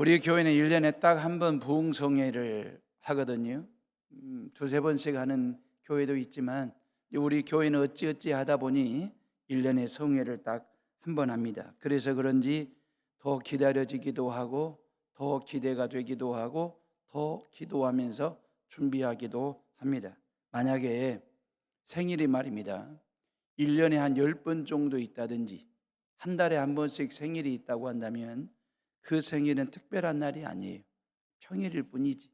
우리 교회는 1년에 딱 한 번 부흥성회를 하거든요. 두세 번씩 하는 교회도 있지만 우리 교회는 어찌어찌 하다 보니 1년에 성회를 딱 한 번 합니다. 그래서 그런지 더 기다려지기도 하고 더 기대가 되기도 하고 더 기도하면서 준비하기도 합니다. 만약에 생일이 말입니다. 1년에 한 10번 정도 있다든지 한 달에 한 번씩 생일이 있다고 한다면 그 생일은 특별한 날이 아니에요. 평일일 뿐이지.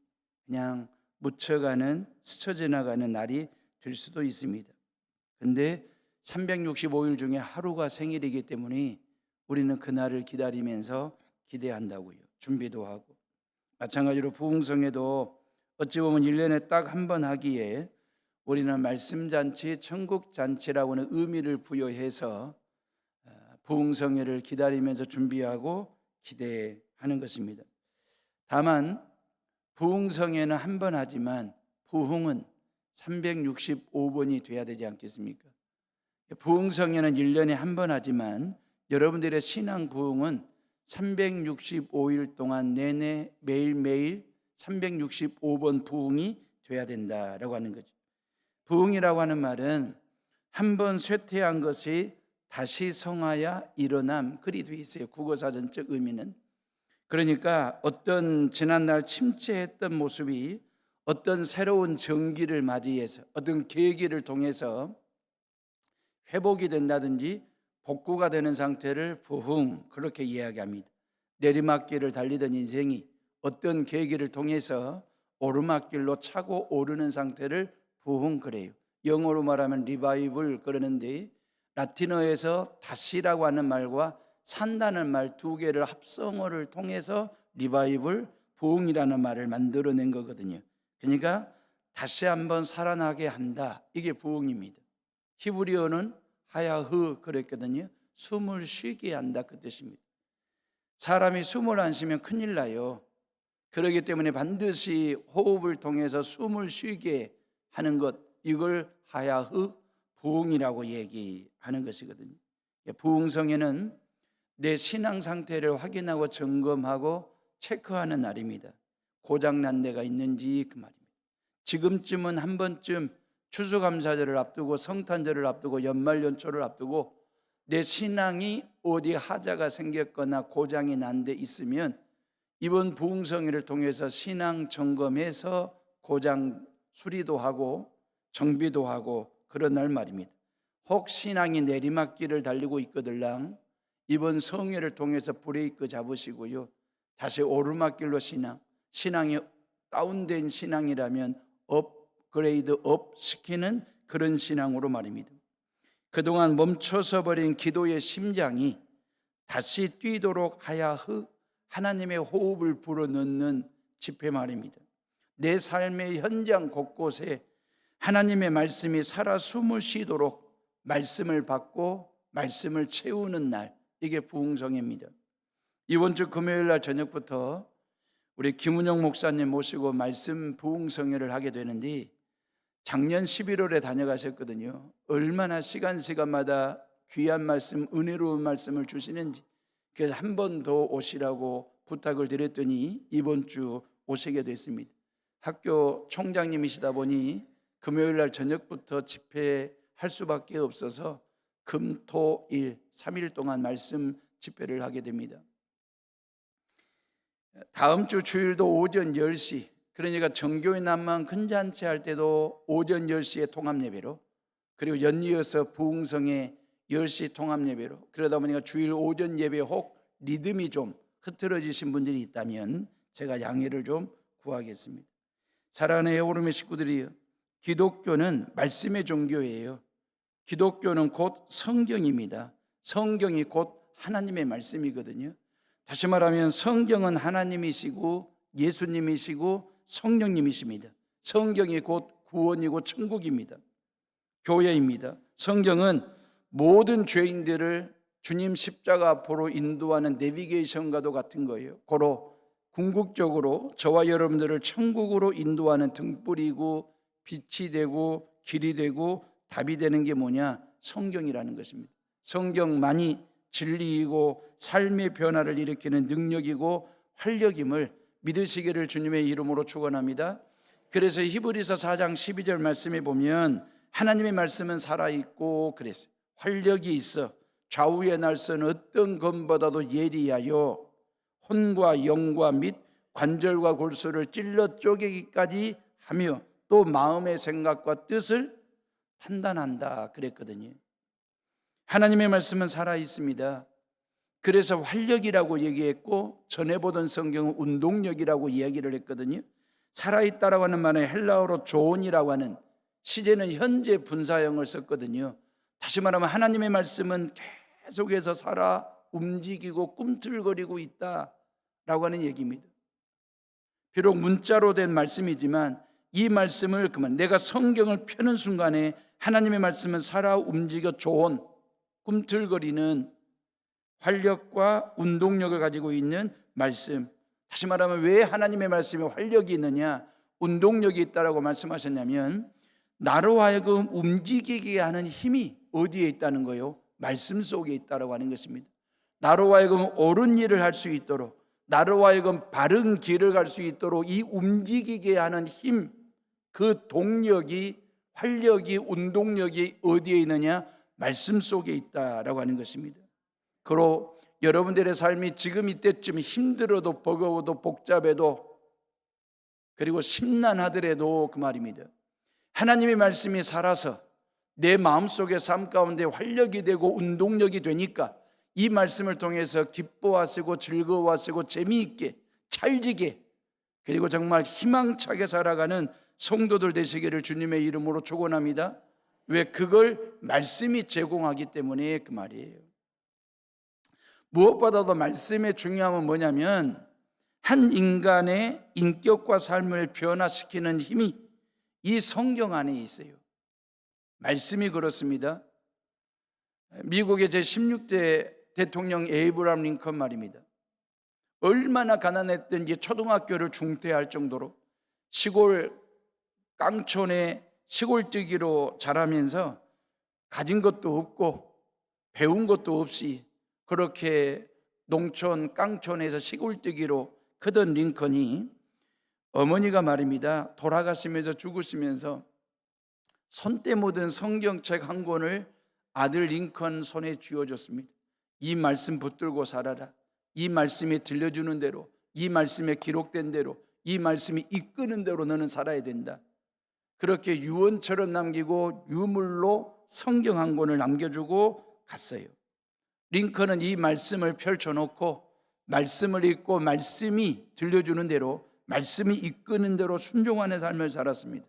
그냥 묻혀가는, 스쳐 지나가는 날이 될 수도 있습니다. 근데 365일 중에 하루가 생일이기 때문에 우리는 그날을 기다리면서 기대한다고요. 준비도 하고. 마찬가지로 부흥성에도 어찌 보면 1년에 딱 한 번 하기에 우리는 말씀잔치, 천국잔치라고는 의미를 부여해서 부흥성회를 기다리면서 준비하고 기대하는 것입니다. 다만 부흥성회는 한 번 하지만 부흥은 365번이 돼야 되지 않겠습니까? 부흥성회는 1년에 한 번 하지만 여러분들의 신앙 부흥은 365일 동안 내내 매일매일 365번 부흥이 돼야 된다라고 하는 거죠. 부흥이라고 하는 말은 한 번 쇠퇴한 것이 다시 성하여 일어남, 그리 돼 있어요. 국어사전적 의미는. 그러니까 어떤 지난날 침체했던 모습이 어떤 새로운 정기를 맞이해서 어떤 계기를 통해서 회복이 된다든지 복구가 되는 상태를 부흥, 그렇게 이야기합니다. 내리막길을 달리던 인생이 어떤 계기를 통해서 오르막길로 차고 오르는 상태를 부흥, 그래요. 영어로 말하면 리바이벌 그러는데 라틴어에서 다시라고 하는 말과 산다는 말 두 개를 합성어를 통해서 리바이벌, 부흥이라는 말을 만들어낸 거거든요. 그러니까 다시 한번 살아나게 한다, 이게 부흥입니다. 히브리어는 하야흐 그랬거든요. 숨을 쉬게 한다, 그 뜻입니다. 사람이 숨을 안 쉬면 큰일 나요. 그렇기 때문에 반드시 호흡을 통해서 숨을 쉬게 하는 것, 이걸 하야흐, 부흥이라고 얘기하는 것이거든요. 부흥성회는 내 신앙 상태를 확인하고 점검하고 체크하는 날입니다. 고장난 데가 있는지, 그 말입니다. 지금쯤은 한 번쯤 추수감사절을 앞두고 성탄절을 앞두고 연말연초를 앞두고 내 신앙이 어디 하자가 생겼거나 고장이 난 데 있으면 이번 부흥성회를 통해서 신앙 점검해서 고장 수리도 하고 정비도 하고 그런 날 말입니다. 혹 신앙이 내리막길을 달리고 있거들랑 이번 성회를 통해서 브레이크 잡으시고요, 다시 오르막길로 신앙이 다운된 신앙이라면 업그레이드 업 시키는 그런 신앙으로 말입니다. 그동안 멈춰서 버린 기도의 심장이 다시 뛰도록 하야흐, 하나님의 호흡을 불어넣는 집회 말입니다. 내 삶의 현장 곳곳에 하나님의 말씀이 살아 숨을 쉬도록 말씀을 받고 말씀을 채우는 날, 이게 부흥성회입니다. 이번 주 금요일 날 저녁부터 우리 김은영 목사님 모시고 말씀 부흥성회를 하게 되는데 작년 11월에 다녀가셨거든요. 얼마나 시간마다 귀한 말씀, 은혜로운 말씀을 주시는지, 그래서 한 번 더 오시라고 부탁을 드렸더니 이번 주 오시게 됐습니다. 학교 총장님이시다 보니 금요일 날 저녁부터 집회할 수밖에 없어서 금, 토, 일 3일 동안 말씀 집회를 하게 됩니다. 다음 주 주일도 오전 10시, 그러니까 정교회 남만 큰 잔치 할 때도 오전 10시에 통합예배로, 그리고 연이어서 부흥성회 10시 통합예배로, 그러다 보니까 주일 오전 예배 혹 리듬이 좀 흐트러지신 분들이 있다면 제가 양해를 좀 구하겠습니다. 사랑하는 애오름의 식구들이요, 기독교는 말씀의 종교예요. 기독교는 곧 성경입니다. 성경이 곧 하나님의 말씀이거든요. 다시 말하면 성경은 하나님이시고 예수님이시고 성령님이십니다. 성경이 곧 구원이고 천국입니다. 교회입니다. 성경은 모든 죄인들을 주님 십자가 앞으로 인도하는 내비게이션과도 같은 거예요. 고로 궁극적으로 저와 여러분들을 천국으로 인도하는 등불이고 빛이 되고 길이 되고 답이 되는 게 뭐냐? 성경이라는 것입니다. 성경만이 진리이고 삶의 변화를 일으키는 능력이고 활력임을 믿으시기를 주님의 이름으로 축원합니다. 그래서 히브리서 4장 12절 말씀에 보면 하나님의 말씀은 살아있고 그랬어요. 활력이 있어 좌우의 날선 어떤 검보다도 예리하여 혼과 영과 및 관절과 골수를 찔러 쪼개기까지 하며 또 마음의 생각과 뜻을 판단한다 그랬거든요. 하나님의 말씀은 살아있습니다. 그래서 활력이라고 얘기했고 전에 보던 성경은 운동력이라고 이야기를 했거든요. 살아있다라고 하는 말은 헬라어로 조온이라고 하는 시제는 현재 분사형을 썼거든요. 다시 말하면 하나님의 말씀은 계속해서 살아 움직이고 꿈틀거리고 있다라고 하는 얘기입니다. 비록 문자로 된 말씀이지만 이 말씀을 내가 성경을 펴는 순간에 하나님의 말씀은 살아 움직여 조온, 꿈틀거리는 활력과 운동력을 가지고 있는 말씀. 다시 말하면 왜 하나님의 말씀에 활력이 있느냐, 운동력이 있다라고 말씀하셨냐면 나로 하여금 움직이게 하는 힘이 어디에 있다는 거예요? 말씀 속에 있다라고 하는 것입니다. 나로 하여금 옳은 일을 할 수 있도록, 나로 하여금 바른 길을 갈 수 있도록 이 움직이게 하는 힘, 그 동력이, 활력이, 운동력이 어디에 있느냐? 말씀 속에 있다라고 하는 것입니다. 그로 여러분들의 삶이 지금 이때쯤 힘들어도 버거워도 복잡해도 그리고 심란하더라도 그 말입니다. 하나님의 말씀이 살아서 내 마음속의 삶 가운데 활력이 되고 운동력이 되니까 이 말씀을 통해서 기뻐하시고 즐거워하시고 재미있게 찰지게 그리고 정말 희망차게 살아가는 성도들 되시기를 주님의 이름으로 축원합니다. 왜? 그걸 말씀이 제공하기 때문에 그 말이에요. 무엇보다도 말씀의 중요함은 뭐냐면 한 인간의 인격과 삶을 변화시키는 힘이 이 성경 안에 있어요. 말씀이 그렇습니다. 미국의 제16대 대통령 에이브람 링컨 말입니다. 얼마나 가난했던지 초등학교를 중퇴할 정도로 시골 깡촌에 시골뜨기로 자라면서 가진 것도 없고 배운 것도 없이 그렇게 농촌 깡촌에서 시골뜨기로 크던 링컨이 어머니가 말입니다. 돌아가시면서 죽으시면서 손때 묻은 성경책 한 권을 아들 링컨 손에 쥐어줬습니다. 이 말씀 붙들고 살아라. 이 말씀이 들려주는 대로, 이 말씀에 기록된 대로, 이 말씀이 이끄는 대로 너는 살아야 된다. 그렇게 유언처럼 남기고 유물로 성경 한 권을 남겨주고 갔어요. 링컨은 이 말씀을 펼쳐놓고 말씀을 읽고 말씀이 들려주는 대로 말씀이 이끄는 대로 순종하는 삶을 살았습니다.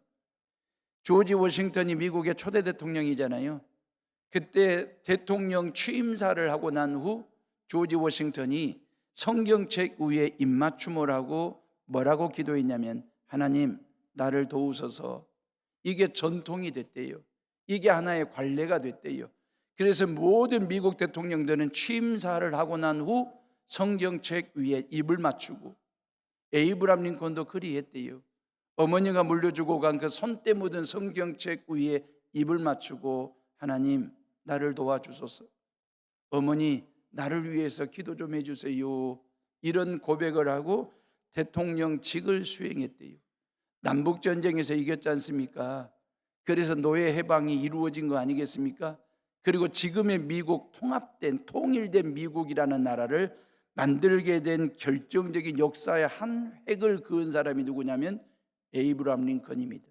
조지 워싱턴이 미국의 초대 대통령이잖아요. 그때 대통령 취임사를 하고 난 후 조지 워싱턴이 성경책 위에 입맞춤을 하고 뭐라고 기도했냐면 하나님 나를 도우소서. 이게 전통이 됐대요. 이게 하나의 관례가 됐대요. 그래서 모든 미국 대통령들은 취임사를 하고 난 후 성경책 위에 입을 맞추고 에이브람 링컨도 그리했대요. 어머니가 물려주고 간 그 손때 묻은 성경책 위에 입을 맞추고 하나님 나를 도와주소서. 어머니 나를 위해서 기도 좀 해주세요. 이런 고백을 하고 대통령직을 수행했대요. 남북전쟁에서 이겼지 않습니까? 그래서 노예 해방이 이루어진 거 아니겠습니까? 그리고 지금의 미국, 통합된 통일된 미국이라는 나라를 만들게 된 결정적인 역사의 한 획을 그은 사람이 누구냐면 에이브람 링컨입니다.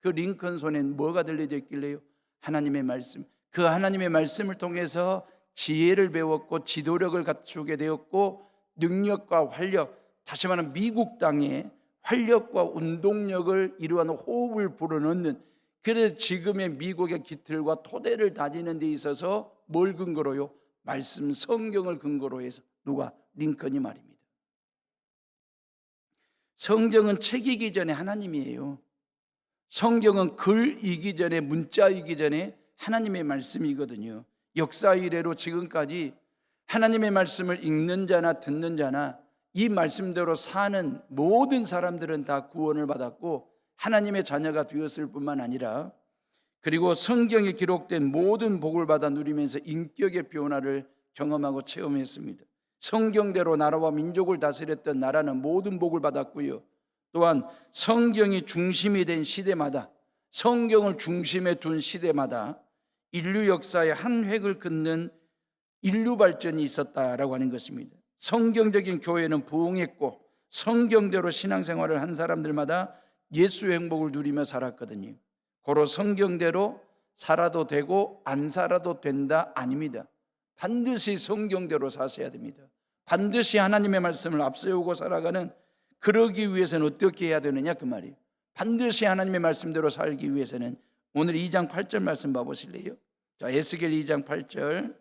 그 링컨 손엔 뭐가 들려져 있길래요? 하나님의 말씀. 그 하나님의 말씀을 통해서 지혜를 배웠고 지도력을 갖추게 되었고 능력과 활력, 다시 말하면 미국 땅에 활력과 운동력을 이루어하는 호흡을 불어넣는, 그래서 지금의 미국의 기틀과 토대를 다지는 데 있어서 뭘 근거로요? 말씀 성경을 근거로 해서. 누가? 링컨이 말입니다. 성경은 책이기 전에 하나님이에요. 성경은 글이기 전에, 문자이기 전에 하나님의 말씀이거든요. 역사 이래로 지금까지 하나님의 말씀을 읽는 자나 듣는 자나 이 말씀대로 사는 모든 사람들은 다 구원을 받았고 하나님의 자녀가 되었을 뿐만 아니라 그리고 성경에 기록된 모든 복을 받아 누리면서 인격의 변화를 경험하고 체험했습니다. 성경대로 나라와 민족을 다스렸던 나라는 모든 복을 받았고요. 또한 성경이 중심이 된 시대마다, 성경을 중심에 둔 시대마다 인류 역사의 한 획을 긋는 인류 발전이 있었다라고 하는 것입니다. 성경적인 교회는 부흥했고 성경대로 신앙생활을 한 사람들마다 예수의 행복을 누리며 살았거든요. 고로 성경대로 살아도 되고 안 살아도 된다 아닙니다. 반드시 성경대로 사셔야 됩니다. 반드시 하나님의 말씀을 앞세우고 살아가는, 그러기 위해서는 어떻게 해야 되느냐 그 말이에요. 반드시 하나님의 말씀대로 살기 위해서는 오늘 2장 8절 말씀 봐보실래요? 자, 에스겔 2장 8절.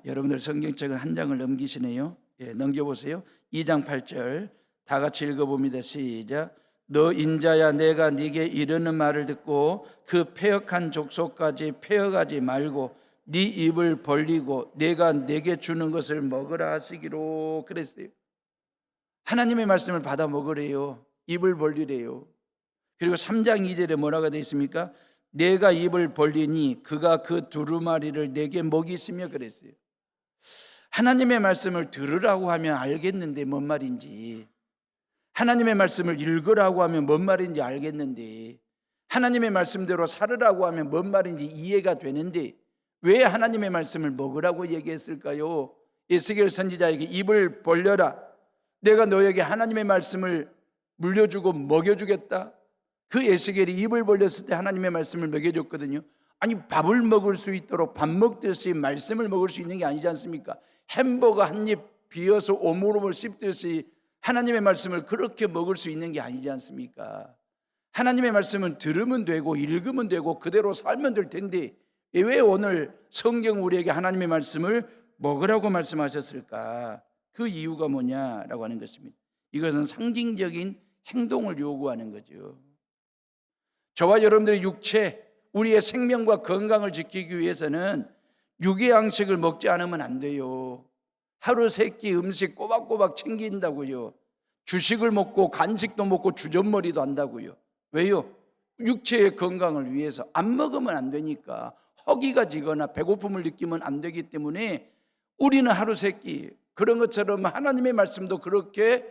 여러분들 성경책을 한 장을 넘기시네요. 예, 넘겨보세요. 2장 8절 다 같이 읽어봅니다. 시작. 너 인자야, 내가 네게 이르는 말을 듣고 그 패역한 족속까지 패역하지 말고 네 입을 벌리고 내가 네게 주는 것을 먹으라 하시기로 그랬어요. 하나님의 말씀을 받아 먹으래요. 입을 벌리래요. 그리고 3장 2절에 뭐라고 되어 있습니까? 내가 입을 벌리니 그가 그 두루마리를 내게 먹이시며 그랬어요. 하나님의 말씀을 들으라고 하면 알겠는데 뭔 말인지, 하나님의 말씀을 읽으라고 하면 뭔 말인지 알겠는데, 하나님의 말씀대로 살으라고 하면 뭔 말인지 이해가 되는데 왜 하나님의 말씀을 먹으라고 얘기했을까요? 에스겔 선지자에게 입을 벌려라, 내가 너에게 하나님의 말씀을 물려주고 먹여주겠다. 그 에스겔이 입을 벌렸을 때 하나님의 말씀을 먹여줬거든요. 아니, 밥을 먹을 수 있도록 밥 먹듯이 말씀을 먹을 수 있는 게 아니지 않습니까? 햄버거 한 입 비어서 오물오물 씹듯이 하나님의 말씀을 그렇게 먹을 수 있는 게 아니지 않습니까? 하나님의 말씀은 들으면 되고 읽으면 되고 그대로 살면 될 텐데 왜 오늘 성경 우리에게 하나님의 말씀을 먹으라고 말씀하셨을까? 그 이유가 뭐냐라고 하는 것입니다. 이것은 상징적인 행동을 요구하는 거죠. 저와 여러분들의 육체, 우리의 생명과 건강을 지키기 위해서는 육의 양식을 먹지 않으면 안 돼요. 하루 세 끼 음식 꼬박꼬박 챙긴다고요. 주식을 먹고 간식도 먹고 주전머리도 한다고요. 왜요? 육체의 건강을 위해서. 안 먹으면 안 되니까. 허기가 지거나 배고픔을 느끼면 안 되기 때문에 우리는 하루 세 끼, 그런 것처럼 하나님의 말씀도 그렇게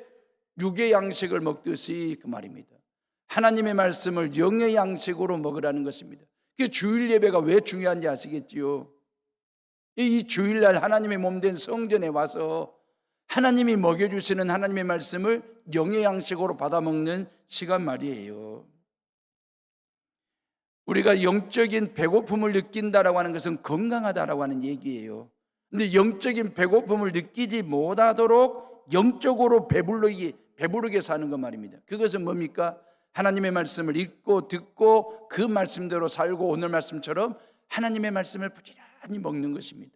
육의 양식을 먹듯이 그 말입니다. 하나님의 말씀을 영의 양식으로 먹으라는 것입니다. 그 주일 예배가 왜 중요한지 아시겠지요? 이 주일날 하나님의 몸된 성전에 와서 하나님이 먹여주시는 하나님의 말씀을 영의 양식으로 받아먹는 시간 말이에요. 우리가 영적인 배고픔을 느낀다라고 하는 것은 건강하다라고 하는 얘기예요. 근데 영적인 배고픔을 느끼지 못하도록 영적으로 배부르게 사는 것 말입니다. 그것은 뭡니까? 하나님의 말씀을 읽고 듣고 그 말씀대로 살고 오늘 말씀처럼 하나님의 말씀을 부지런히 먹는 것입니다.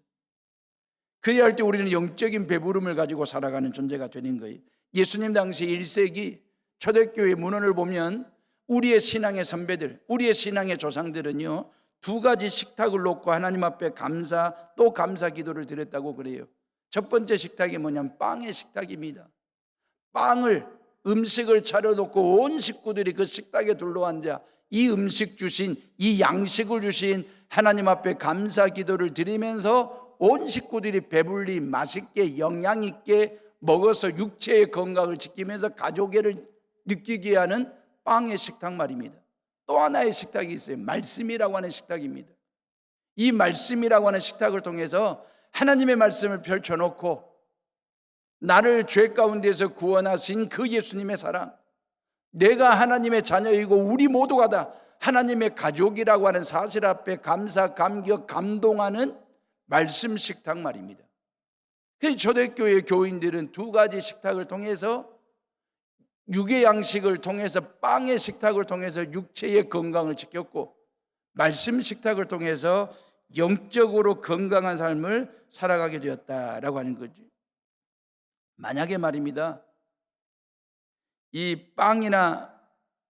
그래야 할 때 우리는 영적인 배부름을 가지고 살아가는 존재가 되는 거예요. 예수님 당시 1세기 초대교회 문헌을 보면 우리의 신앙의 선배들, 우리의 신앙의 조상들은요, 두 가지 식탁을 놓고 하나님 앞에 감사 또 감사 기도를 드렸다고 그래요. 첫 번째 식탁이 뭐냐면 빵의 식탁입니다. 음식을 차려놓고 온 식구들이 그 식탁에 둘러앉아 이 음식 주신, 이 양식을 주신 하나님 앞에 감사 기도를 드리면서 온 식구들이 배불리 맛있게 영양 있게 먹어서 육체의 건강을 지키면서 가족애를 느끼게 하는 빵의 식탁 말입니다. 또 하나의 식탁이 있어요. 말씀이라고 하는 식탁입니다. 이 말씀이라고 하는 식탁을 통해서 하나님의 말씀을 펼쳐놓고 나를 죄 가운데서 구원하신 그 예수님의 사랑, 내가 하나님의 자녀이고 우리 모두가 다 하나님의 가족이라고 하는 사실 앞에 감사, 감격, 감동하는 말씀 식탁 말입니다. 그래서 초대교회 교인들은 두 가지 식탁을 통해서 육의 양식을 통해서 빵의 식탁을 통해서 육체의 건강을 지켰고 말씀 식탁을 통해서 영적으로 건강한 삶을 살아가게 되었다라고 하는 거죠. 만약에 말입니다, 이 빵이나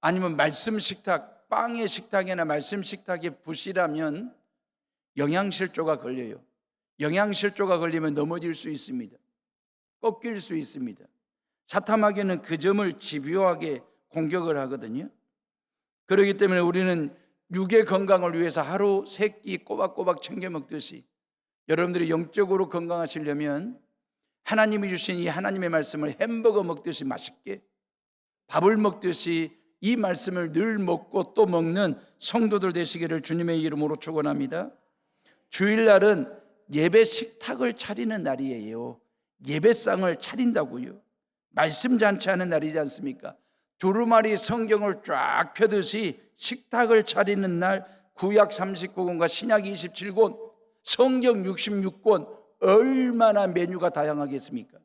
아니면 말씀 식탁, 빵의 식탁이나 말씀 식탁에 부실하면 영양실조가 걸려요. 영양실조가 걸리면 넘어질 수 있습니다. 꺾일 수 있습니다. 사탄마귀는 그 점을 집요하게 공격을 하거든요. 그렇기 때문에 우리는 육의 건강을 위해서 하루 세 끼 꼬박꼬박 챙겨 먹듯이 여러분들이 영적으로 건강하시려면 하나님이 주신 이 하나님의 말씀을 햄버거 먹듯이 맛있게, 밥을 먹듯이 이 말씀을 늘 먹고 또 먹는 성도들 되시기를 주님의 이름으로 축원합니다. 주일날은 예배 식탁을 차리는 날이에요. 예배상을 차린다고요. 말씀 잔치하는 날이지 않습니까? 두루마리 성경을 쫙 펴듯이 식탁을 차리는 날, 구약 39권과 신약 27권, 성경 66권, 얼마나 메뉴가 다양하겠습니까?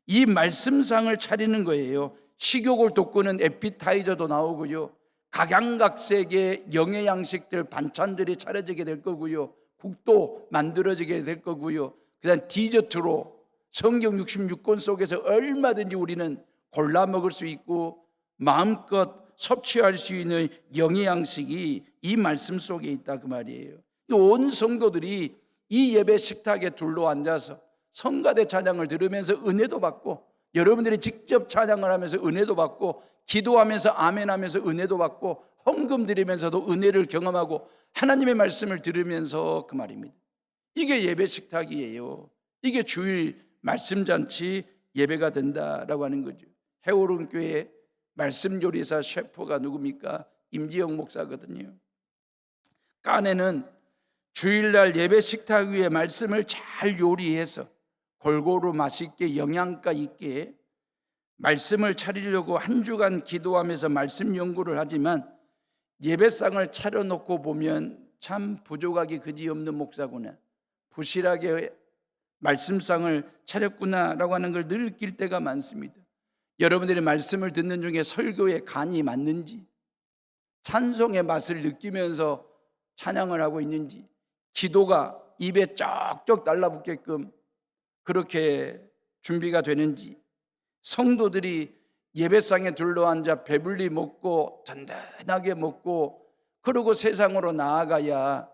이 말씀상을 차리는 거예요. 식욕을 돋구는 에피타이저도 나오고요, 각양각색의 영의 양식들, 반찬들이 차려지게 될 거고요, 국도 만들어지게 될 거고요, 그다음 디저트로 성경 66권 속에서 얼마든지 우리는 골라 먹을 수 있고 마음껏 섭취할 수 있는 영의 양식이 이 말씀 속에 있다 그 말이에요. 온 성도들이 이 예배 식탁에 둘러 앉아서 성가대 찬양을 들으면서 은혜도 받고, 여러분들이 직접 찬양을 하면서 은혜도 받고, 기도하면서 아멘하면서 은혜도 받고, 헌금 드리면서도 은혜를 경험하고, 하나님의 말씀을 들으면서 그 말입니다. 이게 예배 식탁이에요. 이게 주일 말씀잔치 예배가 된다라고 하는 거죠. 해오른 교회 말씀 요리사 셰프가 누굽니까? 임지영 목사거든요. 깐에는 주일날 예배 식탁 위에 말씀을 잘 요리해서 골고루 맛있게 영양가 있게 말씀을 차리려고 한 주간 기도하면서 말씀 연구를 하지만 예배상을 차려놓고 보면 참 부족하기 그지없는 목사구나, 부실하게 말씀상을 차렸구나라고 하는 걸 느낄 때가 많습니다. 여러분들이 말씀을 듣는 중에 설교의 간이 맞는지, 찬송의 맛을 느끼면서 찬양을 하고 있는지, 기도가 입에 쩍쩍 달라붙게끔 그렇게 준비가 되는지, 성도들이 예배상에 둘러앉아 배불리 먹고 든든하게 먹고 그러고 세상으로 나아가야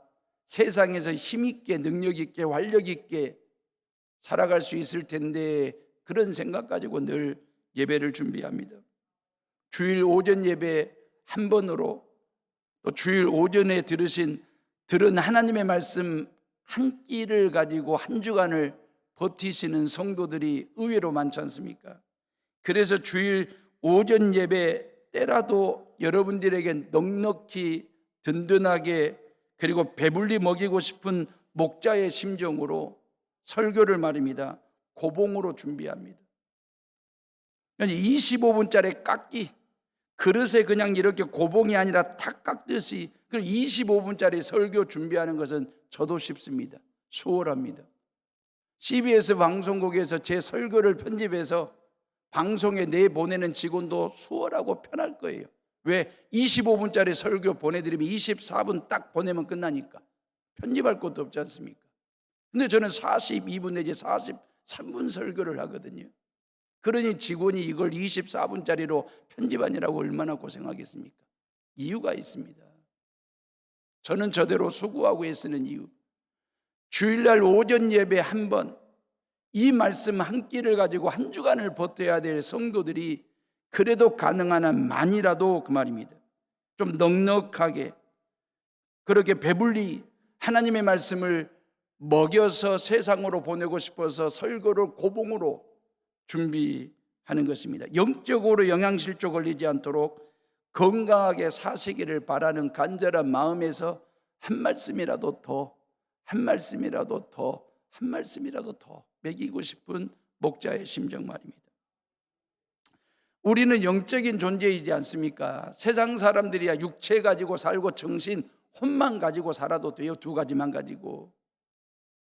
세상에서 힘있게 능력있게 활력있게 살아갈 수 있을 텐데, 그런 생각 가지고 늘 예배를 준비합니다. 주일 오전 예배 한 번으로, 또 주일 오전에 들은 하나님의 말씀 한 끼를 가지고 한 주간을 버티시는 성도들이 의외로 많지 않습니까? 그래서 주일 오전 예배 때라도 여러분들에게 넉넉히 든든하게 그리고 배불리 먹이고 싶은 목자의 심정으로 설교를 말입니다, 고봉으로 준비합니다. 25분짜리 깎기, 그릇에 그냥 이렇게 고봉이 아니라 탁 깎듯이 25분짜리 설교 준비하는 것은 저도 쉽습니다. 수월합니다. CBS 방송국에서 제 설교를 편집해서 방송에 내보내는 직원도 수월하고 편할 거예요. 왜? 25분짜리 설교 보내드리면 24분 딱 보내면 끝나니까 편집할 것도 없지 않습니까? 근데 저는 42분 내지 43분 설교를 하거든요. 그러니 직원이 이걸 24분짜리로 편집하느라고 얼마나 고생하겠습니까? 이유가 있습니다. 저는 저대로 수고하고 애쓰는 이유, 주일날 오전 예배 한 번, 이 말씀 한 끼를 가지고 한 주간을 버텨야 될 성도들이 그래도 가능한 한 많이라도 그 말입니다, 좀 넉넉하게 그렇게 배불리 하나님의 말씀을 먹여서 세상으로 보내고 싶어서 설교를 고봉으로 준비하는 것입니다. 영적으로 영양실조 걸리지 않도록 건강하게 사시기를 바라는 간절한 마음에서 한 말씀이라도 더, 한 말씀이라도 더, 한 말씀이라도 더 먹이고 싶은 목자의 심정 말입니다. 우리는 영적인 존재이지 않습니까? 세상 사람들이야 육체 가지고 살고 정신, 혼만 가지고 살아도 돼요. 두 가지만 가지고.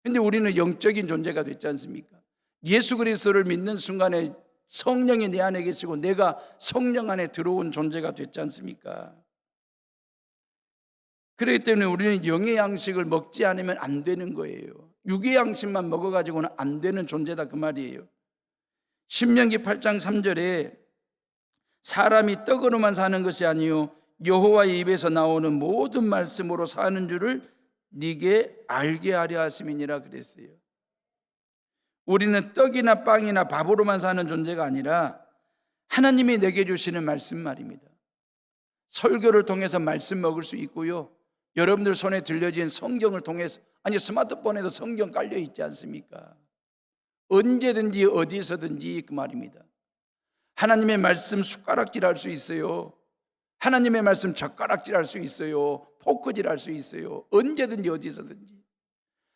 근데 우리는 영적인 존재가 됐지 않습니까? 예수 그리스도를 믿는 순간에 성령이 내 안에 계시고 내가 성령 안에 들어온 존재가 됐지 않습니까? 그렇기 때문에 우리는 영의 양식을 먹지 않으면 안 되는 거예요. 육의 양식만 먹어가지고는 안 되는 존재다 그 말이에요. 신명기 8장 3절에 사람이 떡으로만 사는 것이 아니요 여호와의 입에서 나오는 모든 말씀으로 사는 줄을 네게 알게 하려 하심이니라 그랬어요. 우리는 떡이나 빵이나 밥으로만 사는 존재가 아니라 하나님이 내게 주시는 말씀 말입니다. 설교를 통해서 말씀 먹을 수 있고요, 여러분들 손에 들려진 성경을 통해서 아니 스마트폰에도 성경 깔려 있지 않습니까? 언제든지 어디서든지 그 말입니다. 하나님의 말씀 숟가락질할 수 있어요. 하나님의 말씀 젓가락질할 수 있어요. 포크질할 수 있어요. 언제든지 어디서든지.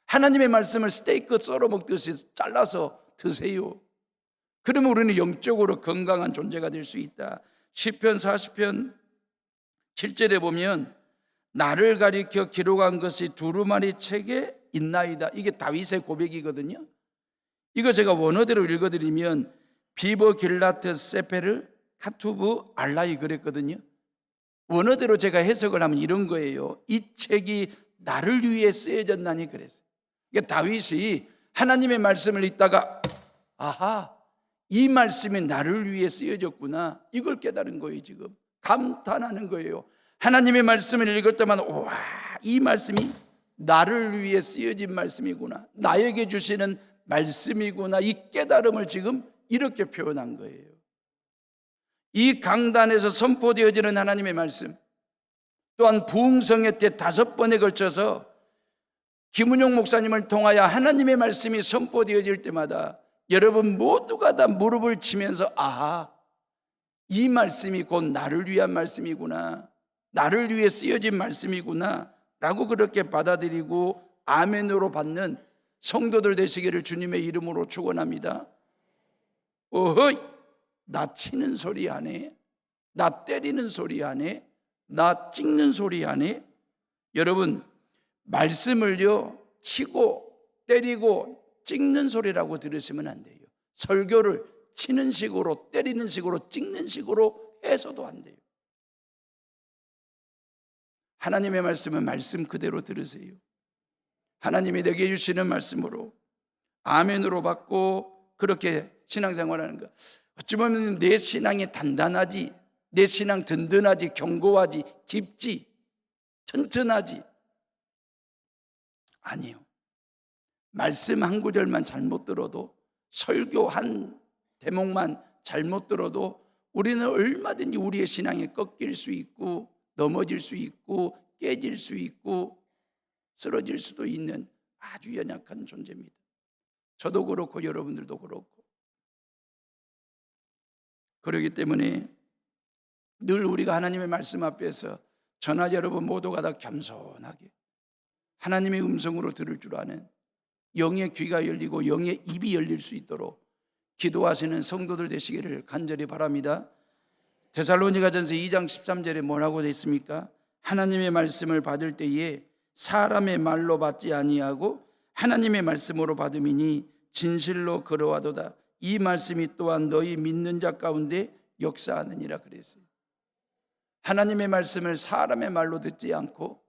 하나님의 말씀을 스테이크 썰어 먹듯이 잘라서 드세요. 그러면 우리는 영적으로 건강한 존재가 될 수 있다. 시편 40편 7절에 보면 나를 가리켜 기록한 것이 두루마리 책에 있나이다. 이게 다윗의 고백이거든요. 이거 제가 원어대로 읽어드리면 비버 길라트 세페르 카투브 알라이 그랬거든요. 원어대로 제가 해석을 하면 이런 거예요. 이 책이 나를 위해 쓰여졌나니 그랬어요. 그러니까 다윗이 하나님의 말씀을 읽다가 아하, 이 말씀이 나를 위해 쓰여졌구나, 이걸 깨달은 거예요. 지금 감탄하는 거예요. 하나님의 말씀을 읽을 때마다 와, 이 말씀이 나를 위해 쓰여진 말씀이구나, 나에게 주시는 말씀이구나, 이 깨달음을 지금 이렇게 표현한 거예요. 이 강단에서 선포되어지는 하나님의 말씀, 또한 부흥성회 때 5번에 걸쳐서 김은용 목사님을 통하여 하나님의 말씀이 선포되어질 때마다 여러분 모두가 다 무릎을 치면서 아하, 이 말씀이 곧 나를 위한 말씀이구나, 나를 위해 쓰여진 말씀이구나 라고 그렇게 받아들이고 아멘으로 받는 성도들 되시기를 주님의 이름으로 축원합니다. 어허이, 나 치는 소리 하네, 나 때리는 소리 하네, 나 찍는 소리 하네. 여러분, 말씀을요 치고 때리고 찍는 소리라고 들으시면 안 돼요. 설교를 치는 식으로, 때리는 식으로, 찍는 식으로 해서도 안 돼요. 하나님의 말씀은 말씀 그대로 들으세요. 하나님이 내게 주시는 말씀으로 아멘으로 받고 그렇게 신앙생활하는 것. 어찌 보면 내 신앙이 단단하지, 내 신앙 든든하지, 견고하지, 깊지, 튼튼하지. 아니요. 말씀 한 구절만 잘못 들어도, 설교 한 대목만 잘못 들어도 우리는 얼마든지 우리의 신앙이 꺾일 수 있고 넘어질 수 있고 깨질 수 있고 쓰러질 수도 있는 아주 연약한 존재입니다. 저도 그렇고 여러분들도 그렇고. 그렇기 때문에 늘 우리가 하나님의 말씀 앞에서 저나 여러분 모두가 다 겸손하게 하나님의 음성으로 들을 줄 아는 영의 귀가 열리고 영의 입이 열릴 수 있도록 기도하시는 성도들 되시기를 간절히 바랍니다. 데살로니가전서 2장 13절에 뭐라고 되어 있습니까? 하나님의 말씀을 받을 때에 사람의 말로 받지 아니하고 하나님의 말씀으로 받음이니 진실로 그러하도다. 이 말씀이 또한 너희 믿는 자 가운데 역사하느니라 그랬어요. 하나님의 말씀을 사람의 말로 듣지 않고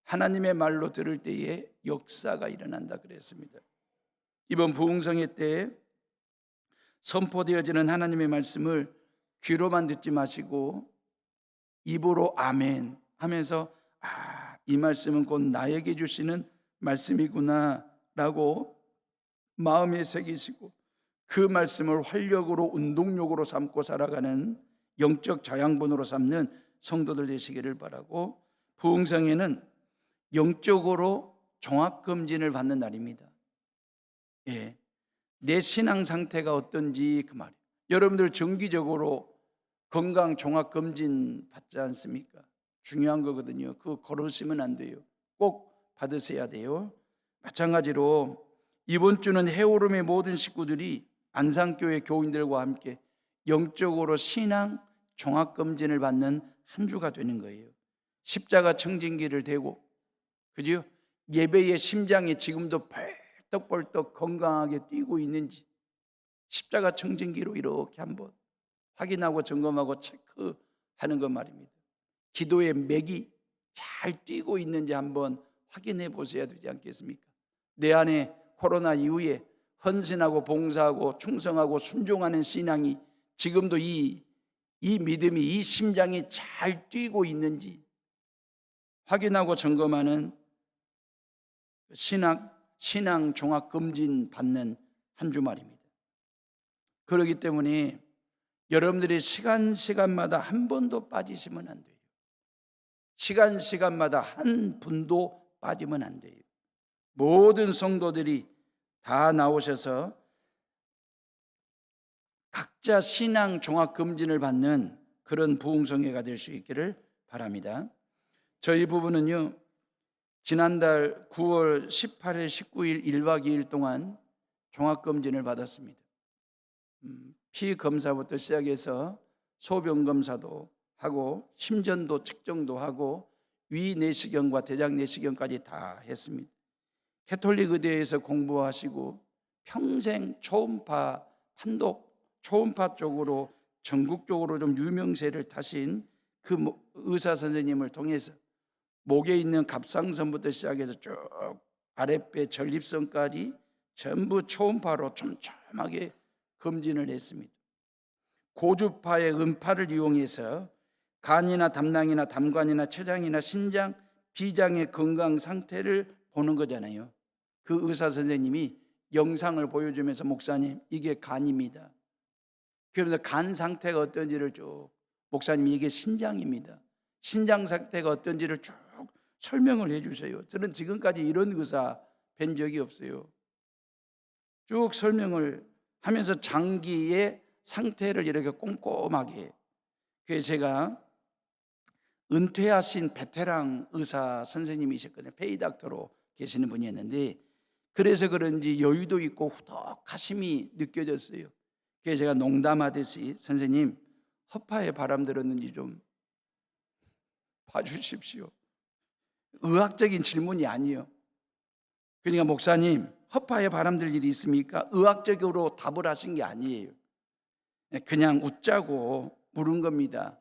하나님의 말로 들을 때에 역사가 일어난다 그랬습니다. 이번 부흥성회 때 선포되어지는 하나님의 말씀을 귀로만 듣지 마시고 입으로 아멘 하면서 이 말씀은 곧 나에게 주시는 말씀이구나 라고 마음에 새기시고 그 말씀을 활력으로 운동력으로 삼고 살아가는 영적 자양분으로 삼는 성도들 되시기를 바라고, 부흥성회는 영적으로 종합검진을 받는 날입니다. 예, 내 신앙 상태가 어떤지 그 말이에요. 여러분들 정기적으로 건강 종합검진 받지 않습니까? 중요한 거거든요. 그거 걸으시면 안 돼요. 꼭 받으셔야 돼요. 마찬가지로 이번 주는 해오름의 모든 식구들이 안산교회 교인들과 함께 영적으로 신앙 종합검진을 받는 한 주가 되는 거예요. 십자가 청진기를 대고, 그죠? 예배의 심장이 지금도 벌떡벌떡 건강하게 뛰고 있는지 십자가 청진기로 이렇게 한번 확인하고 점검하고 체크하는 것 말입니다. 기도의 맥이 잘 뛰고 있는지 한번 확인해 보셔야 되지 않겠습니까? 내 안에 코로나 이후에 헌신하고 봉사하고 충성하고 순종하는 신앙이 지금도 이 믿음이, 이 심장이 잘 뛰고 있는지 확인하고 점검하는 신앙 종합검진 받는 한 주 말입니다. 그렇기 때문에 여러분들이 시간마다 한 번도 빠지시면 안 돼요. 시간마다 한 분도 빠지면 안 돼요. 모든 성도들이 다 나오셔서 각자 신앙 종합 검진을 받는 그런 부흥성회가 될 수 있기를 바랍니다. 저희 부부는요, 지난달 9월 18일, 19일 1박 2일 동안 종합 검진을 받았습니다. 피 검사부터 시작해서 소변 검사도 하고 심전도 측정도 하고 위 내시경과 대장 내시경까지 다 했습니다. 캐톨릭 의대에서 공부하시고 평생 초음파 판독, 초음파 쪽으로 전국적으로 좀 유명세를 타신 그 의사 선생님을 통해서 목에 있는 갑상선부터 시작해서 쭉 아랫배 전립선까지 전부 초음파로 촘촘하게 검진을 했습니다. 고주파의 음파를 이용해서 간이나 담낭이나 담관이나 췌장이나 신장, 비장의 건강 상태를 보는 거잖아요. 그 의사 선생님이 영상을 보여주면서 목사님, 이게 간입니다. 그러면서 간 상태가 어떤지를 쭉, 목사님 이게 신장입니다. 신장 상태가 어떤지를 쭉 설명을 해주세요. 저는 지금까지 이런 의사 뵌 적이 없어요. 쭉 설명을 하면서 장기의 상태를 이렇게 꼼꼼하게. 그래서 제가 은퇴하신 베테랑 의사 선생님이셨거든요. 페이닥터로 계시는 분이었는데, 그래서 그런지 여유도 있고 후덕하심이 느껴졌어요. 그래서 제가 농담하듯이 선생님, 허파에 바람 들었는지 좀 봐주십시오. 의학적인 질문이 아니에요. 그러니까 목사님, 허파에 바람 들 일이 있습니까? 의학적으로 답을 하신 게 아니에요. 그냥 웃자고 물은 겁니다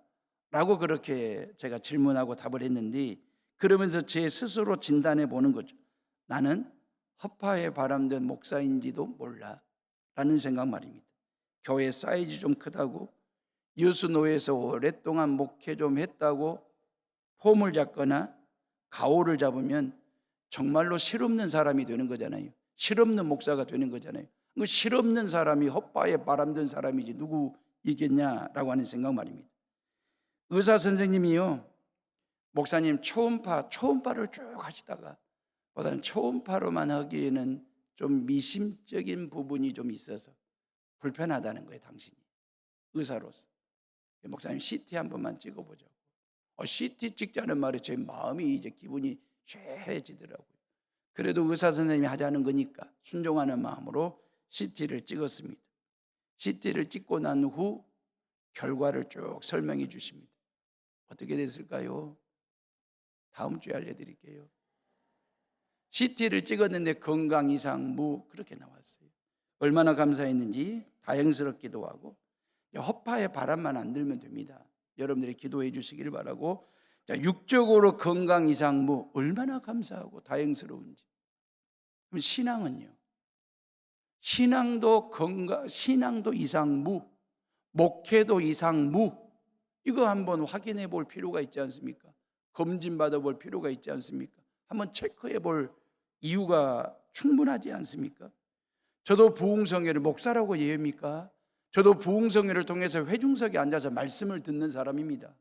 라고 그렇게 제가 질문하고 답을 했는데, 그러면서 제 스스로 진단해 보는 거죠. 나는 허파에 바람든 목사인지도 몰라 라는 생각 말입니다. 교회 사이즈 좀 크다고, 여수노회에서 오랫동안 목회 좀 했다고 폼을 잡거나 가오를 잡으면 정말로 실없는 사람이 되는 거잖아요. 실없는 목사가 되는 거잖아요. 실없는 사람이 헛바에 바람든 사람이지 누구 이겠냐라고 하는 생각 말입니다. 의사 선생님이요, 목사님 초음파를 쭉 하시다가 보다는 초음파로만 하기에는 좀 미심적인 부분이 좀 있어서 불편하다는 거예요. 당신이 의사로서. 목사님 CT 한 번만 찍어보자고. CT 찍자는 말에 제 마음이 이제 기분이 쇠해지더라고요. 그래도 의사 선생님이 하자는 거니까 순종하는 마음으로 CT를 찍었습니다. CT를 찍고 난 후 결과를 쭉 설명해 주십니다. 어떻게 됐을까요? 다음 주에 알려드릴게요. CT를 찍었는데 건강 이상 무 그렇게 나왔어요. 얼마나 감사했는지 다행스럽기도 하고, 허파에 바람만 안 들면 됩니다. 여러분들이 기도해 주시길 바라고. 자, 육적으로 건강 이상 무, 얼마나 감사하고 다행스러운지. 그럼 신앙은요? 신앙도 이상 무, 목회도 이상 무. 이거 한번 확인해 볼 필요가 있지 않습니까? 검진 받아 볼 필요가 있지 않습니까? 한번 체크해 볼 이유가 충분하지 않습니까? 저도 부흥성회를 목사라고 예입니까? 저도 부흥성회를 통해서 회중석에 앉아서 말씀을 듣는 사람입니다.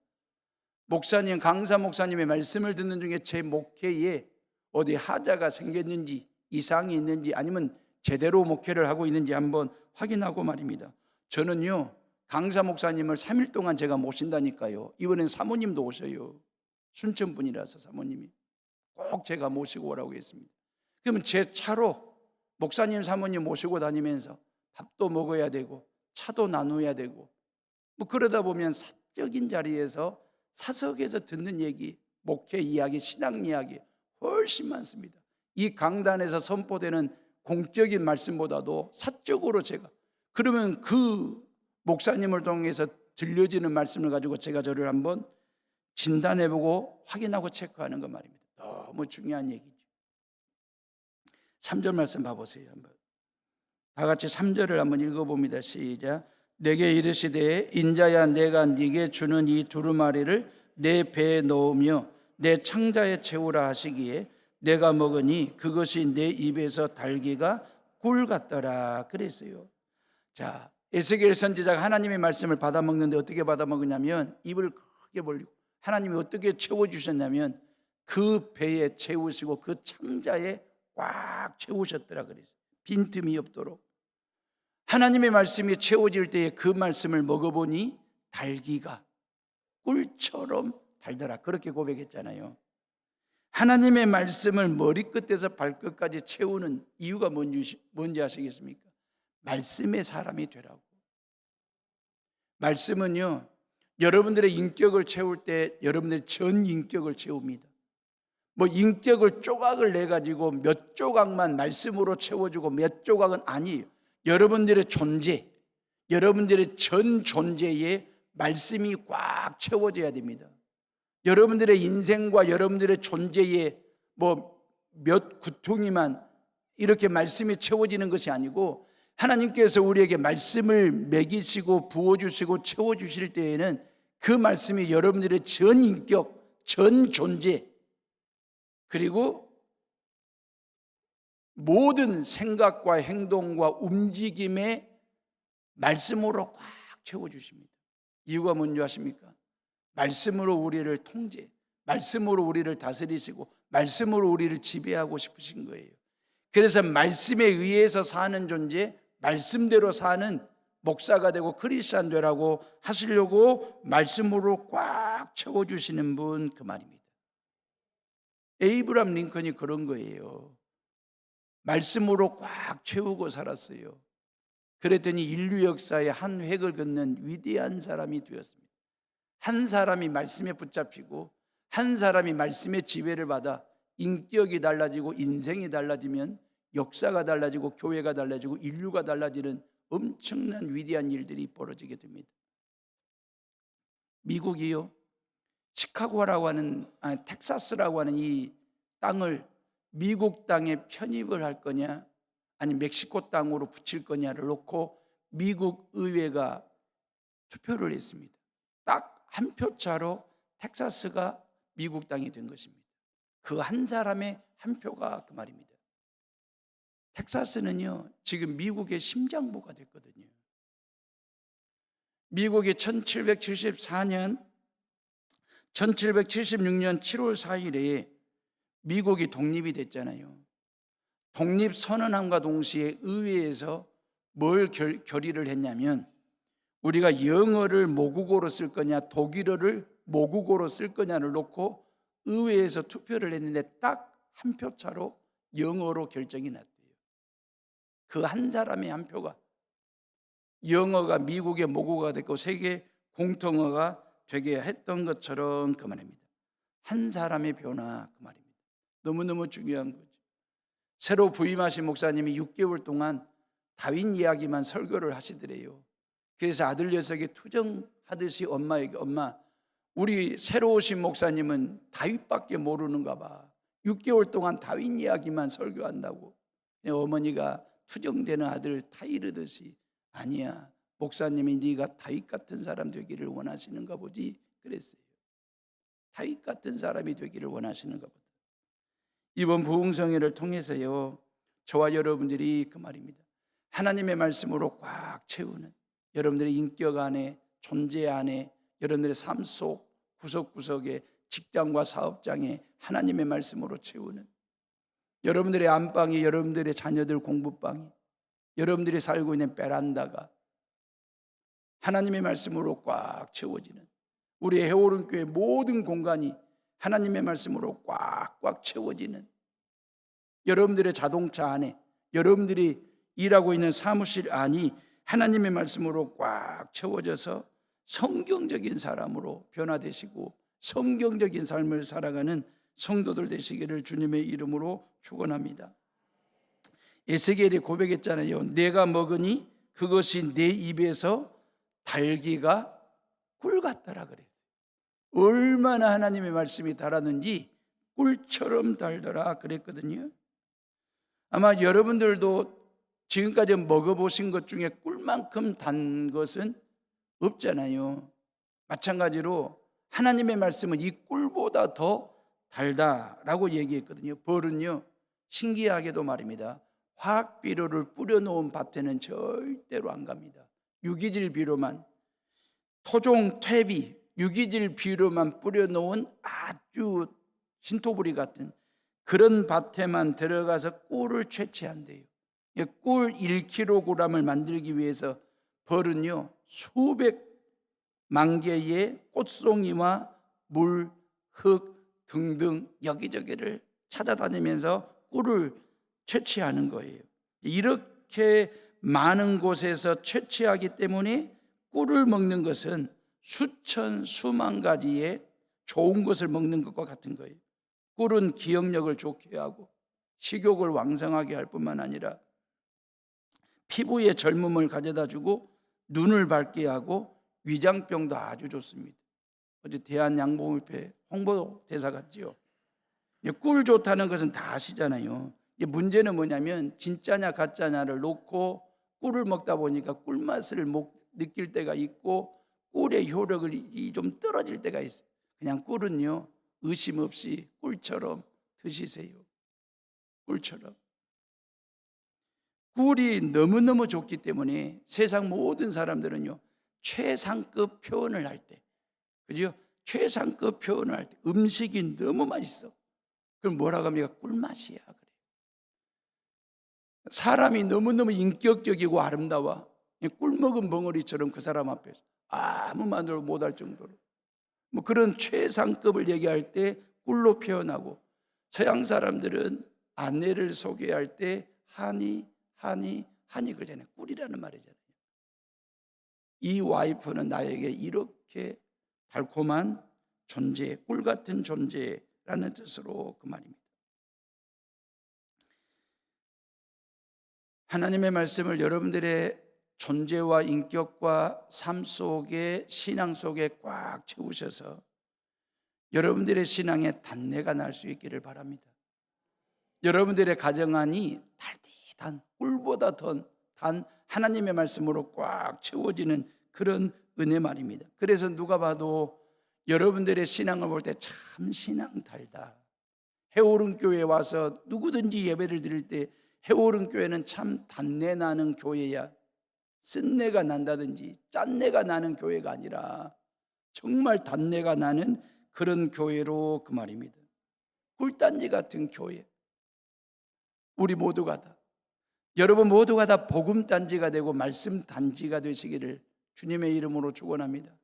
목사님, 강사 목사님의 말씀을 듣는 중에 제 목회에 어디 하자가 생겼는지, 이상이 있는지, 아니면 제대로 목회를 하고 있는지 한번 확인하고 말입니다. 저는요, 강사 목사님을 3일 동안 제가 모신다니까요. 이번엔 사모님도 오셔요. 순천 분이라서 사모님이 꼭 제가 모시고 오라고 했습니다. 그러면 제 차로 목사님 사모님 모시고 다니면서 밥도 먹어야 되고 차도 나누어야 되고, 뭐 그러다 보면 사적인 자리에서 사석에서 듣는 얘기, 목회 이야기, 신앙 이야기 훨씬 많습니다. 이 강단에서 선포되는 공적인 말씀보다도 사적으로 제가, 그러면 그 목사님을 통해서 들려지는 말씀을 가지고 제가 저를 한번 진단해보고 확인하고 체크하는 것 말입니다. 너무 중요한 얘기죠. 3절 말씀 봐보세요. 한번 다 같이 3절을 한번 읽어봅니다. 시작. 내게 이르시되 인자야 내가 네게 주는 이 두루마리를 내 배에 넣으며 내 창자에 채우라 하시기에 내가 먹으니 그것이 내 입에서 달기가 꿀 같더라 그랬어요. 자, 에스겔 선지자가 하나님의 말씀을 받아 먹는데 어떻게 받아 먹으냐면 입을 크게 벌리고, 하나님이 어떻게 채워주셨냐면 그 배에 채우시고 그 창자에 꽉 채우셨더라 그랬어요. 빈틈이 없도록. 하나님의 말씀이 채워질 때에 그 말씀을 먹어보니 달기가 꿀처럼 달더라. 그렇게 고백했잖아요. 하나님의 말씀을 머리끝에서 발끝까지 채우는 이유가 뭔지 아시겠습니까? 말씀의 사람이 되라고. 말씀은요, 여러분들의 인격을 채울 때 여러분들의 전 인격을 채웁니다. 뭐 인격을 조각을 내가지고 몇 조각만 말씀으로 채워주고 몇 조각은 아니에요. 여러분들의 존재, 여러분들의 전 존재에 말씀이 꽉 채워져야 됩니다. 여러분들의 인생과 여러분들의 존재에 뭐 몇 구퉁이만 이렇게 말씀이 채워지는 것이 아니고, 하나님께서 우리에게 말씀을 먹이시고 부어주시고 채워주실 때에는 그 말씀이 여러분들의 전 인격, 전 존재, 그리고 모든 생각과 행동과 움직임에 말씀으로 꽉 채워주십니다. 이유가 뭔지 아십니까? 말씀으로 우리를 통제, 말씀으로 우리를 다스리시고 말씀으로 우리를 지배하고 싶으신 거예요. 그래서 말씀에 의해서 사는 존재, 말씀대로 사는 목사가 되고 크리스찬 되라고 하시려고 말씀으로 꽉 채워주시는 분, 그 말입니다. 에이브람 링컨이 그런 거예요. 말씀으로 꽉 채우고 살았어요. 그랬더니 인류 역사의 한 획을 긋는 위대한 사람이 되었습니다. 한 사람이 말씀에 붙잡히고 한 사람이 말씀의 지배를 받아 인격이 달라지고 인생이 달라지면 역사가 달라지고 교회가 달라지고 인류가 달라지는 엄청난 위대한 일들이 벌어지게 됩니다. 미국이요, 시카고라고 하는 텍사스라고 하는 이 땅을 미국 땅에 편입을 할 거냐 아니 멕시코 땅으로 붙일 거냐를 놓고 미국 의회가 투표를 했습니다. 딱 한 표 차로 텍사스가 미국 땅이 된 것입니다. 그 한 사람의 한 표가 그 말입니다. 텍사스는요, 지금 미국의 심장부가 됐거든요. 미국이 1776년 7월 4일에 미국이 독립이 됐잖아요. 독립선언함과 동시에 의회에서 뭘 결의를 했냐면, 우리가 영어를 모국어로 쓸 거냐 독일어를 모국어로 쓸 거냐를 놓고 의회에서 투표를 했는데 딱 한 표 차로 영어로 결정이 났대요. 그 한 사람의 한 표가 영어가 미국의 모국어가 됐고 세계 공통어가 되게 했던 것처럼 그 말입니다. 한 사람의 변화, 그 말입니다. 너무너무 중요한 거죠. 새로 부임하신 목사님이 6개월 동안 다윈 이야기만 설교를 하시더래요. 그래서 아들 녀석이 투정하듯이 엄마에게, 엄마, 우리 새로 오신 목사님은 다윗밖에 모르는가 봐. 6개월 동안 다윗 이야기만 설교한다고. 어머니가 투정되는 아들 타이르듯이, 아니야, 목사님이 네가 다윗 같은 사람 되기를 원하시는가 보지 그랬어요. 다윗 같은 사람이 되기를 원하시는가 보다. 이번 부흥성회를 통해서요, 저와 여러분들이 그 말입니다, 하나님의 말씀으로 꽉 채우는 여러분들의 인격 안에, 존재 안에, 여러분들의 삶 속 구석구석에, 직장과 사업장에 하나님의 말씀으로 채우는, 여러분들의 안방이, 여러분들의 자녀들 공부방이, 여러분들이 살고 있는 베란다가 하나님의 말씀으로 꽉 채워지는, 우리 해오른 교회 모든 공간이 하나님의 말씀으로 꽉꽉 채워지는, 여러분들의 자동차 안에, 여러분들이 일하고 있는 사무실 안이 하나님의 말씀으로 꽉 채워져서 성경적인 사람으로 변화되시고 성경적인 삶을 살아가는 성도들 되시기를 주님의 이름으로 축원합니다. 에스겔이 고백했잖아요. 내가 먹으니 그것이 내 입에서 달기가 꿀 같더라 그래요. 얼마나 하나님의 말씀이 달았는지 꿀처럼 달더라 그랬거든요. 아마 여러분들도 지금까지 먹어보신 것 중에 꿀만큼 단 것은 없잖아요. 마찬가지로 하나님의 말씀은 이 꿀보다 더 달다라고 얘기했거든요. 벌은요, 신기하게도 말입니다, 화학 비료를 뿌려놓은 밭에는 절대로 안 갑니다. 유기질 비료만, 토종, 퇴비, 유기질 비료만 뿌려놓은 아주 신토부리 같은 그런 밭에만 들어가서 꿀을 채취한대요. 꿀 1kg을 만들기 위해서 벌은요 수백만 개의 꽃송이와 물, 흙 등등 여기저기를 찾아다니면서 꿀을 채취하는 거예요. 이렇게 많은 곳에서 채취하기 때문에 꿀을 먹는 것은 수천 수만 가지의 좋은 것을 먹는 것과 같은 거예요. 꿀은 기억력을 좋게 하고 식욕을 왕성하게 할 뿐만 아니라 피부에 젊음을 가져다 주고 눈을 밝게 하고 위장병도 아주 좋습니다. 어제 대한양봉협회 홍보대사 같지요. 꿀 좋다는 것은 다 아시잖아요. 문제는 뭐냐면 진짜냐 가짜냐를 놓고 꿀을 먹다 보니까 꿀맛을 느낄 때가 있고 꿀의 효력이 좀 떨어질 때가 있어요. 그냥 꿀은요 의심 없이 꿀처럼 드시세요. 꿀처럼. 꿀이 너무너무 좋기 때문에 세상 모든 사람들은요 최상급 표현을 할 때, 그죠? 최상급 표현을 할 때 음식이 너무 맛있어. 그럼 뭐라고 합니까? 꿀맛이야. 그래. 사람이 너무너무 인격적이고 아름다워. 꿀 먹은 벙어리처럼 그 사람 앞에서 아무 말도 못할 정도로 뭐 그런 최상급을 얘기할 때 꿀로 표현하고, 서양 사람들은 아내를 소개할 때 하니 그러잖아요. 꿀이라는 말이잖아요. 이 와이프는 나에게 이렇게 달콤한 존재, 꿀 같은 존재라는 뜻으로 그 말입니다. 하나님의 말씀을 여러분들의 존재와 인격과 삶 속에, 신앙 속에 꽉 채우셔서 여러분들의 신앙에 단내가 날 수 있기를 바랍니다. 여러분들의 가정 안이 달디단 꿀보다 더 단 하나님의 말씀으로 꽉 채워지는 그런 은혜 말입니다. 그래서 누가 봐도 여러분들의 신앙을 볼 때 참 신앙 달다. 해오른 교회에 와서 누구든지 예배를 드릴 때 해오른 교회는 참 단내 나는 교회야, 쓴내가 난다든지 짠내가 나는 교회가 아니라 정말 단내가 나는 그런 교회로 그 말입니다. 꿀단지 같은 교회. 우리 모두가 다, 여러분 모두가 다 복음단지가 되고 말씀단지가 되시기를 주님의 이름으로 축원합니다.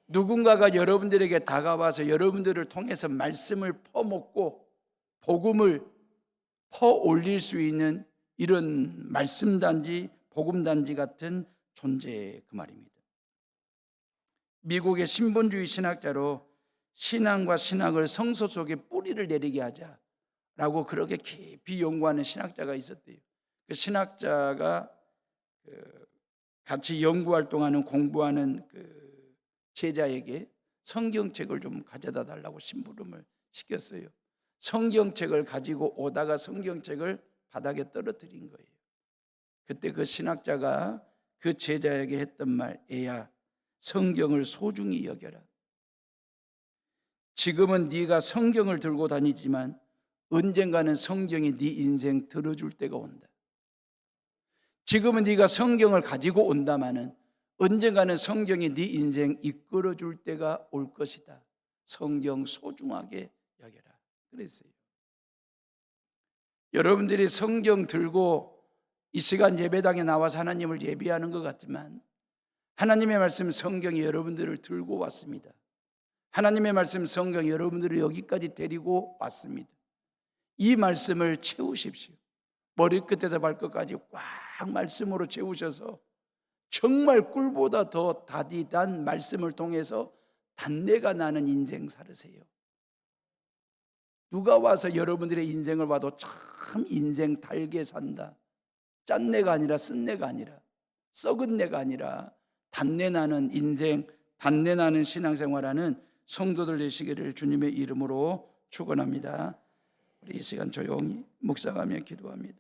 누군가가 여러분들에게 다가와서 여러분들을 통해서 말씀을 퍼먹고 복음을 퍼올릴 수 있는 이런 말씀단지, 복음단지 같은 존재, 그 말입니다. 미국의 신본주의 신학자로 신앙과 신학을 성서 속에 뿌리를 내리게 하자라고 그렇게 깊이 연구하는 신학자가 있었대요. 그 신학자가 같이 연구활동하는, 공부하는 그 제자에게 성경책을 좀 가져다 달라고 심부름을 시켰어요. 성경책을 가지고 오다가 성경책을 바닥에 떨어뜨린 거예요. 그때 그 신학자가 그 제자에게 했던 말, 애야, 성경을 소중히 여겨라. 지금은 네가 성경을 들고 다니지만 언젠가는 성경이 네 인생 들어줄 때가 온다. 지금은 네가 성경을 가지고 온다마는 언젠가는 성경이 네 인생 이끌어줄 때가 올 것이다. 성경 소중하게 여겨라. 그랬어요. 여러분들이 성경 들고 이 시간 예배당에 나와서 하나님을 예배하는 것 같지만 하나님의 말씀 성경이 여러분들을 들고 왔습니다. 하나님의 말씀 성경이 여러분들을 여기까지 데리고 왔습니다. 이 말씀을 채우십시오. 머리끝에서 발끝까지 꽉 말씀으로 채우셔서 정말 꿀보다 더 다디단 말씀을 통해서 단내가 나는 인생 살으세요. 누가 와서 여러분들의 인생을 봐도 참 인생 달게 산다, 짠내가 아니라 쓴내가 아니라 썩은 내가 아니라 단내 나는 인생, 단내 나는 신앙생활하는 성도들 되시기를 주님의 이름으로 축원합니다. 우리 이 시간 조용히 묵상하며 기도합니다.